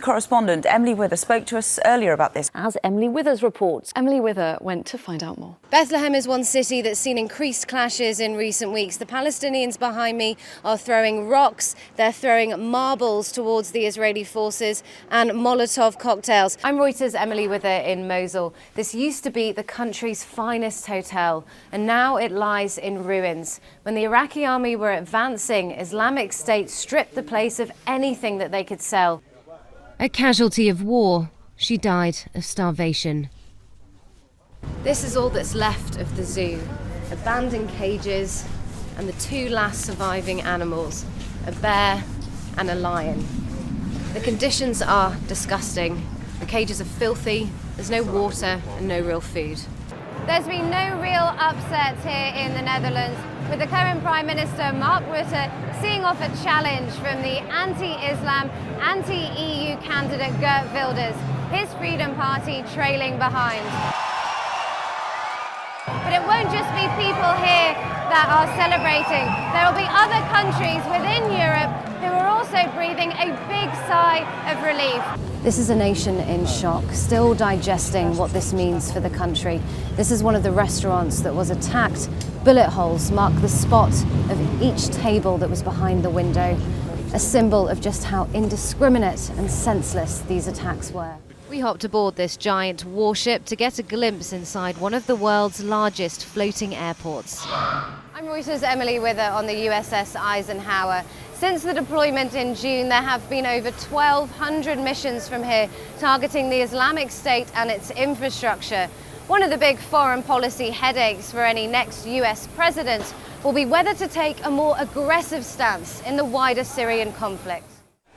correspondent Emily Wither spoke to us earlier about this. As Emily Withers reports, Emily Wither went to find out more. Bethlehem is one city that's seen increased clashes in recent weeks. The Palestinians behind me are throwing rocks, they're throwing marbles towards the Israeli forces and Molotov cocktails. I'm Reuters' Emily Wither in Mosul. This used to be the country's finest hotel, and now it lies in ruins. When the Iraqi army were advancing, Islamic State stripped the place of anything that they could sell. A casualty of war, she died of starvation. This is all that's left of the zoo. Abandoned cages and the two last surviving animals, a bear and a lion. The conditions are disgusting. The cages are filthy, there's no water and no real food. There's been no real upset here in the Netherlands, with the current Prime Minister Mark Rutte seeing off a challenge from the anti-Islam, anti-EU candidate Geert Wilders, his Freedom Party trailing behind. But it won't just be people here that are celebrating. There will be other countries within Europe who are also breathing a big sigh of relief. This is a nation in shock, still digesting what this means for the country. This is one of the restaurants that was attacked. Bullet holes mark the spot of each table that was behind the window, a symbol of just how indiscriminate and senseless these attacks were. We hopped aboard this giant warship to get a glimpse inside one of the world's largest floating airports. I'm Reuters' Emily Wither on the USS Eisenhower. Since the deployment in June, there have been over 1,200 missions from here targeting the Islamic State and its infrastructure. One of the big foreign policy headaches for any next US president will be whether to take a more aggressive stance in the wider Syrian conflict.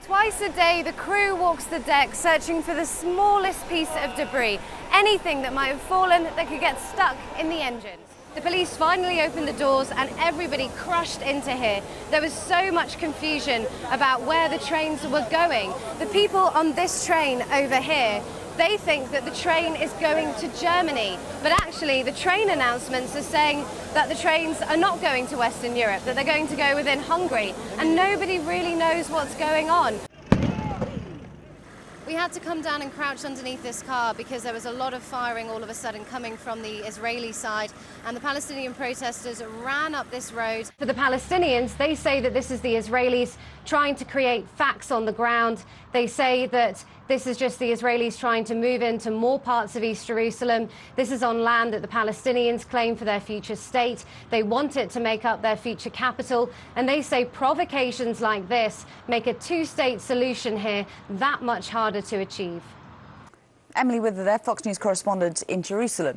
Twice a day, the crew walks the deck searching for the smallest piece of debris, anything that might have fallen that could get stuck in the engines. The police finally opened the doors and everybody crushed into here. There was so much confusion about where the trains were going. The people on this train over here, they think that the train is going to Germany, but actually the train announcements are saying that the trains are not going to Western Europe, that they're going to go within Hungary, and nobody really knows what's going on. We had to come down and crouch underneath this car because there was a lot of firing all of a sudden coming from the Israeli side, and the Palestinian protesters ran up this road. For the Palestinians, they say that this is the Israelis trying to create facts on the ground. They say that this is just the Israelis trying to move into more parts of East Jerusalem. This is on land that the Palestinians claim for their future state. They want it to make up their future capital. And they say provocations like this make a two-state solution here that much harder to achieve. Emily Wither there, Fox News correspondent in Jerusalem.